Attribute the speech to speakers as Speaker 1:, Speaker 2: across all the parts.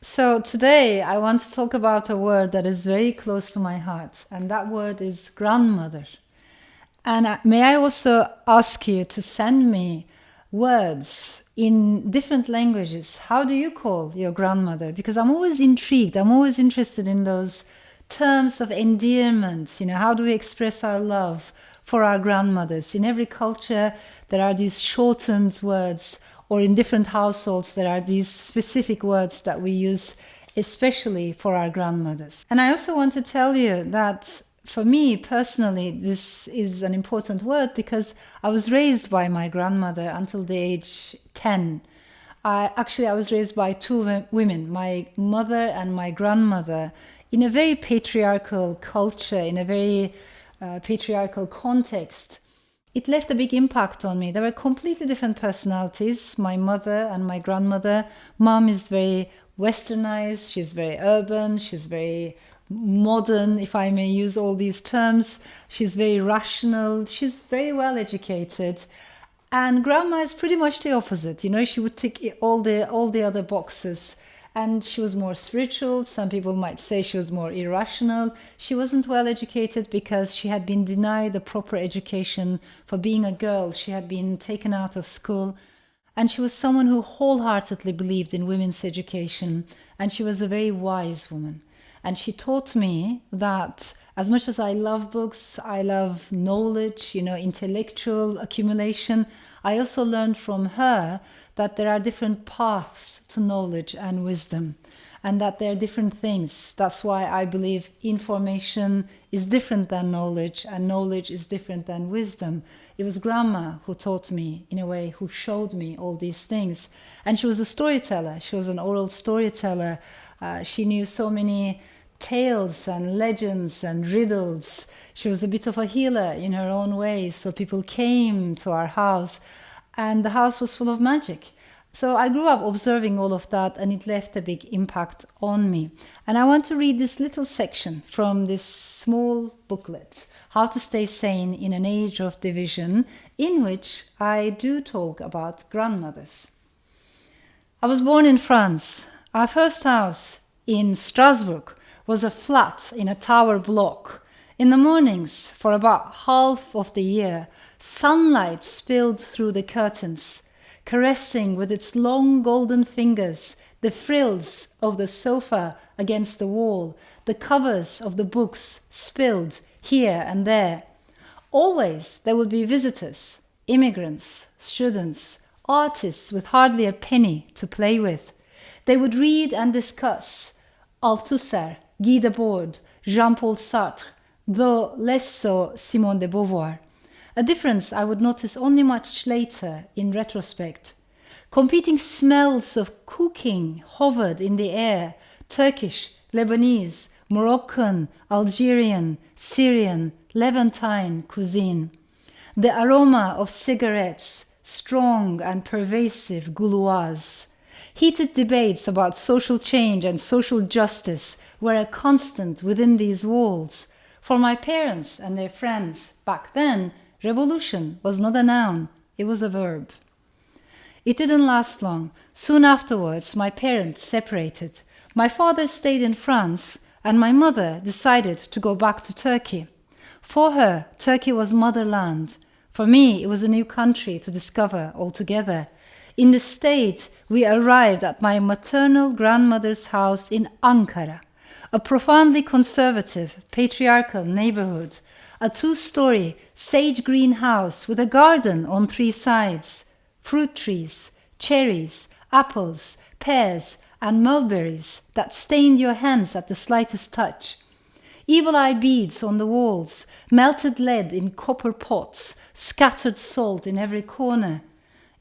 Speaker 1: So today I want to talk about a word that is very close to my heart, and that word is grandmother. And may I also ask you to send me words in different languages. How do you call your grandmother? Because I'm always intrigued, I'm always interested in those terms of endearment. How do we express our love for our grandmothers? In every culture, there are these shortened words, or in different households, there are these specific words that we use especially for our grandmothers. And I also want to tell you that for me personally, this is an important word because I was raised by my grandmother until the age 10. I was raised by two women, my mother and my grandmother, in a very patriarchal culture, in a very patriarchal context. It left a big impact on me. There were completely different personalities, my mother and my grandmother. Mom is very westernized, she's very urban, she's very modern, if I may use all these terms. She's very rational, she's very well educated. And grandma is pretty much the opposite. She would tick all the other boxes. And she was more spiritual. Some people might say she was more irrational. She wasn't well educated because she had been denied the proper education for being a girl. She had been taken out of school. And she was someone who wholeheartedly believed in women's education. And she was a very wise woman. And she taught me that as much as I love books, I love knowledge, intellectual accumulation, I also learned from her that there are different paths to knowledge and wisdom, and that there are different things. That's why I believe information is different than knowledge, and knowledge is different than wisdom. It was grandma who taught me, in a way, who showed me all these things. And she was a storyteller. She was an oral storyteller. She knew so many tales and legends and riddles. She was a bit of a healer in her own way. So people came to our house and the house was full of magic. So I grew up observing all of that, and it left a big impact on me. And I want to read this little section from this small booklet, How to Stay Sane in an Age of Division, in which I do talk about grandmothers. I was born in France. Our first house in Strasbourg was a flat in a tower block. In the mornings, for about half of the year, sunlight spilled through the curtains, caressing with its long golden fingers the frills of the sofa against the wall, the covers of the books spilled here and there. Always there would be visitors, immigrants, students, artists with hardly a penny to play with. They would read and discuss Althusser, Guy Debord, Jean-Paul Sartre, though less so Simone de Beauvoir. A difference I would notice only much later in retrospect. Competing smells of cooking hovered in the air: Turkish, Lebanese, Moroccan, Algerian, Syrian, Levantine cuisine. The aroma of cigarettes, strong and pervasive Gauloise. Heated debates about social change and social justice were a constant within these walls. For my parents and their friends back then, revolution was not a noun, it was a verb. It didn't last long. Soon afterwards, my parents separated. My father stayed in France, and my mother decided to go back to Turkey. For her, Turkey was motherland. For me, it was a new country to discover altogether. In the state, we arrived at my maternal grandmother's house in Ankara, a profoundly conservative, patriarchal neighborhood, a 2-story, sage-green house with a garden on 3 sides, fruit trees, cherries, apples, pears, and mulberries that stained your hands at the slightest touch. Evil eye beads on the walls, melted lead in copper pots, scattered salt in every corner.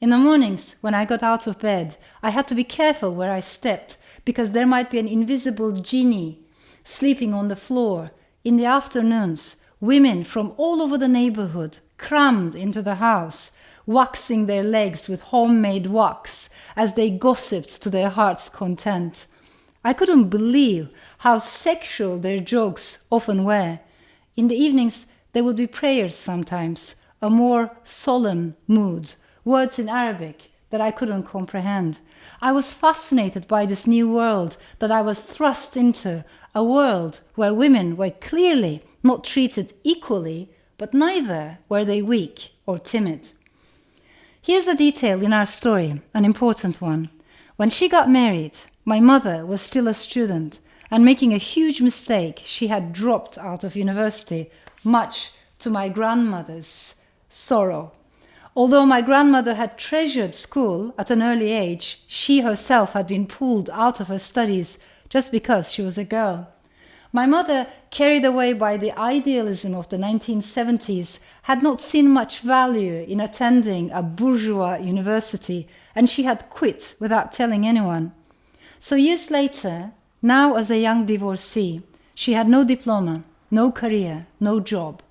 Speaker 1: In the mornings, when I got out of bed, I had to be careful where I stepped, because there might be an invisible genie sleeping on the floor. In the afternoons, women from all over the neighborhood crammed into the house, waxing their legs with homemade wax as they gossiped to their heart's content. I couldn't believe how sexual their jokes often were. In the evenings, there would be prayers sometimes, a more solemn mood, words in Arabic, that I couldn't comprehend. I was fascinated by this new world that I was thrust into, a world where women were clearly not treated equally, but neither were they weak or timid. Here's a detail in our story, an important one. When she got married, my mother was still a student and making a huge mistake. She had dropped out of university, much to my grandmother's sorrow. Although my grandmother had treasured school at an early age, she herself had been pulled out of her studies just because she was a girl. My mother, carried away by the idealism of the 1970s, had not seen much value in attending a bourgeois university, and she had quit without telling anyone. So years later, now as a young divorcee, she had no diploma, no career, no job.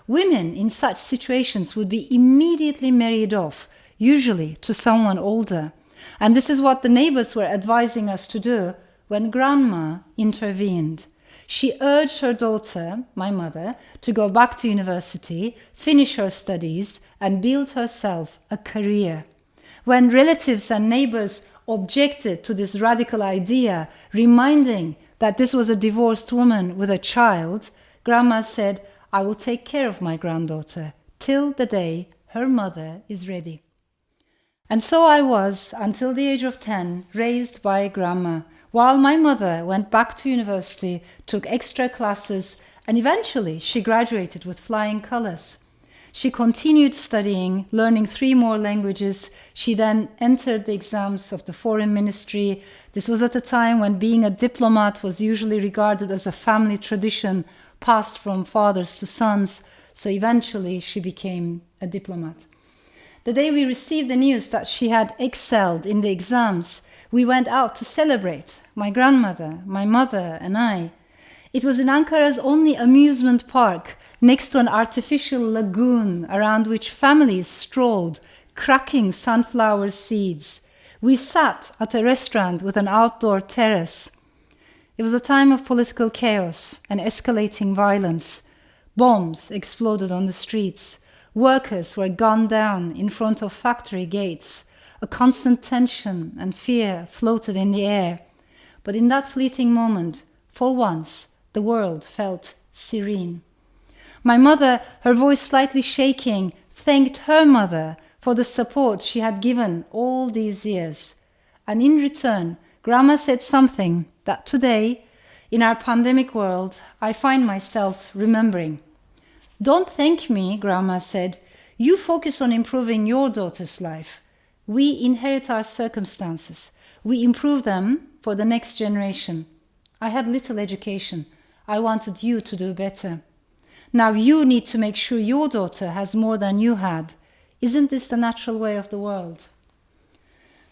Speaker 1: Women in such situations would be immediately married off, usually to someone older. And this is what the neighbors were advising us to do when Grandma intervened. She urged her daughter, my mother, to go back to university, finish her studies, and build herself a career. When relatives and neighbors objected to this radical idea, reminding that this was a divorced woman with a child, Grandma said, "I will take care of my granddaughter till the day her mother is ready." And so I was, until the age of 10, raised by Grandma, while my mother went back to university, took extra classes, and eventually she graduated with flying colors. She continued studying, learning 3 more languages. She then entered the exams of the foreign ministry. This was at a time when being a diplomat was usually regarded as a family tradition passed from fathers to sons, so eventually she became a diplomat. The day we received the news that she had excelled in the exams, we went out to celebrate, my grandmother, my mother, and I. It was in Ankara's only amusement park, next to an artificial lagoon around which families strolled, cracking sunflower seeds. We sat at a restaurant with an outdoor terrace. It was a time of political chaos and escalating violence. Bombs exploded on the streets. Workers were gunned down in front of factory gates. A constant tension and fear floated in the air. But in that fleeting moment, for once, the world felt serene. My mother, her voice slightly shaking, thanked her mother for the support she had given all these years. And in return, Grandma said something that today, in our pandemic world, I find myself remembering. "Don't thank me," Grandma said. "You focus on improving your daughter's life. We inherit our circumstances. We improve them for the next generation. I had little education. I wanted you to do better. Now you need to make sure your daughter has more than you had. Isn't this the natural way of the world?"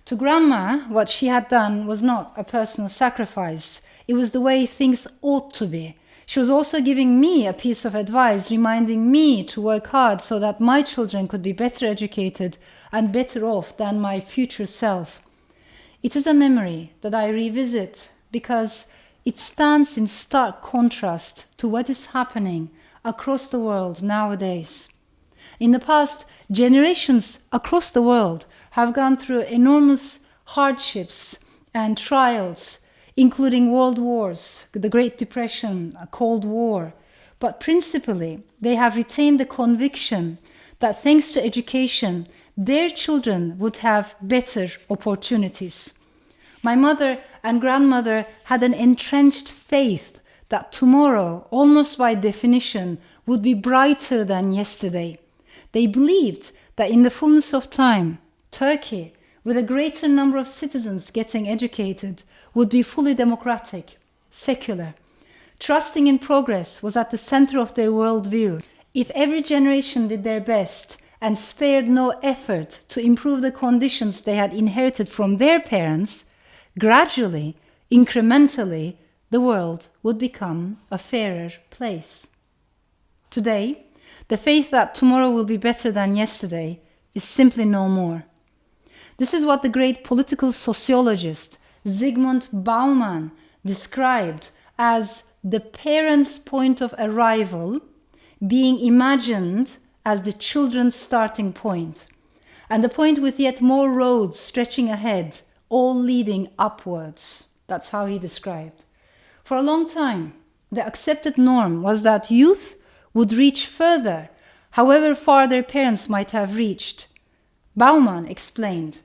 Speaker 1: To Grandma, what she had done was not a personal sacrifice. It was the way things ought to be. She was also giving me a piece of advice, reminding me to work hard so that my children could be better educated and better off than my future self. It is a memory that I revisit because it stands in stark contrast to what is happening across the world nowadays. In the past, generations across the world have gone through enormous hardships and trials, including world wars, the Great Depression, a Cold War. But principally, they have retained the conviction that thanks to education, their children would have better opportunities. My mother and grandmother had an entrenched faith that tomorrow, almost by definition, would be brighter than yesterday. They believed that in the fullness of time, Turkey, with a greater number of citizens getting educated, would be fully democratic, secular. Trusting in progress was at the center of their worldview. If every generation did their best and spared no effort to improve the conditions they had inherited from their parents, gradually, incrementally, the world would become a fairer place. Today, the faith that tomorrow will be better than yesterday is simply no more. This is what the great political sociologist Zygmunt Bauman described as the parents' point of arrival being imagined as the children's starting point. and the point with yet more roads stretching ahead, all leading upwards. That's how he described. For a long time, the accepted norm was that youth would reach further, however far their parents might have reached. Bauman explained,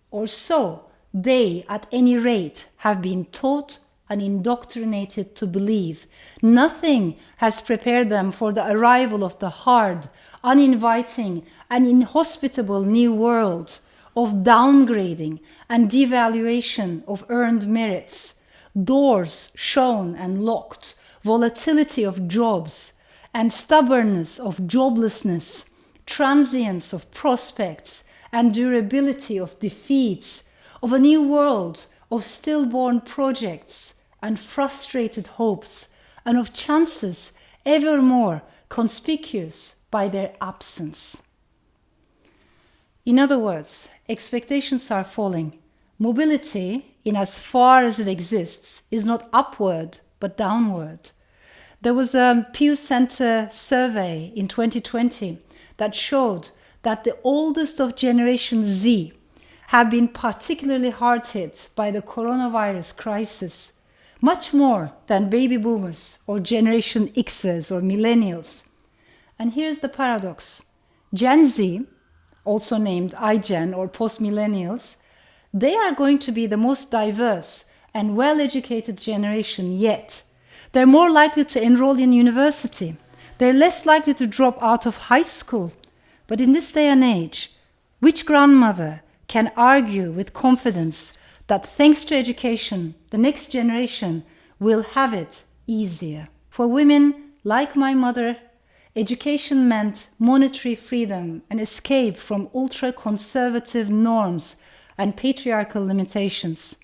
Speaker 1: or so they, at any rate, have been taught and indoctrinated to believe. Nothing has prepared them for the arrival of the hard, uninviting, and inhospitable new world of downgrading and devaluation of earned merits, doors shown and locked, volatility of jobs, and stubbornness of joblessness, transience of prospects, and durability of defeats, of a new world of stillborn projects and frustrated hopes, and of chances ever more conspicuous by their absence. In other words, expectations are falling. Mobility, in as far as it exists, is not upward but downward. There was a Pew Center survey in 2020 that showed that the oldest of Generation Z have been particularly hard hit by the coronavirus crisis, much more than baby boomers or Generation Xers or millennials. And here's the paradox. Gen Z, also named iGen or post-millennials, they are going to be the most diverse and well-educated generation yet. They're more likely to enroll in university. They're less likely to drop out of high school. But in this day and age, which grandmother can argue with confidence that thanks to education, the next generation will have it easier? For women like my mother, education meant monetary freedom and escape from ultra-conservative norms and patriarchal limitations.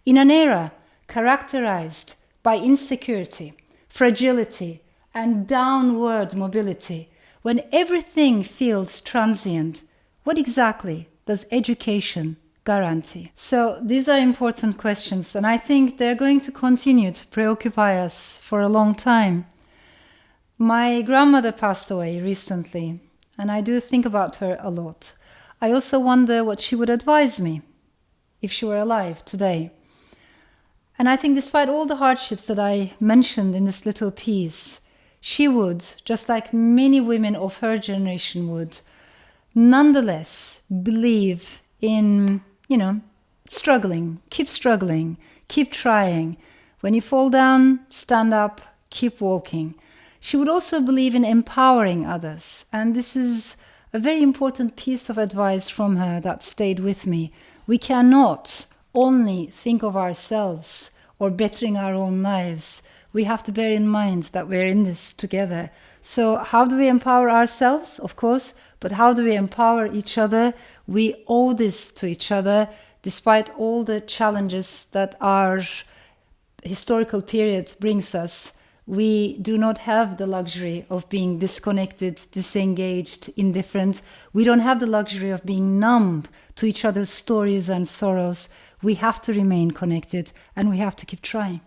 Speaker 1: In an era characterized by insecurity, fragility, and downward mobility, when everything feels transient, what exactly does education guarantee? So these are important questions, and I think they're going to continue to preoccupy us for a long time. My grandmother passed away recently, and I do think about her a lot. I also wonder what she would advise me if she were alive today. And I think despite all the hardships that I mentioned in this little piece, she would, just like many women of her generation would, nonetheless believe in, struggling, keep trying. When you fall down, stand up, keep walking. She would also believe in empowering others. And this is a very important piece of advice from her that stayed with me. We cannot only think of ourselves or bettering our own lives. We have to bear in mind that we're in this together. So how do we empower ourselves? Of course, but how do we empower each other? We owe this to each other, despite all the challenges that our historical period brings us. We do not have the luxury of being disconnected, disengaged, indifferent. We don't have the luxury of being numb to each other's stories and sorrows. We have to remain connected, and we have to keep trying.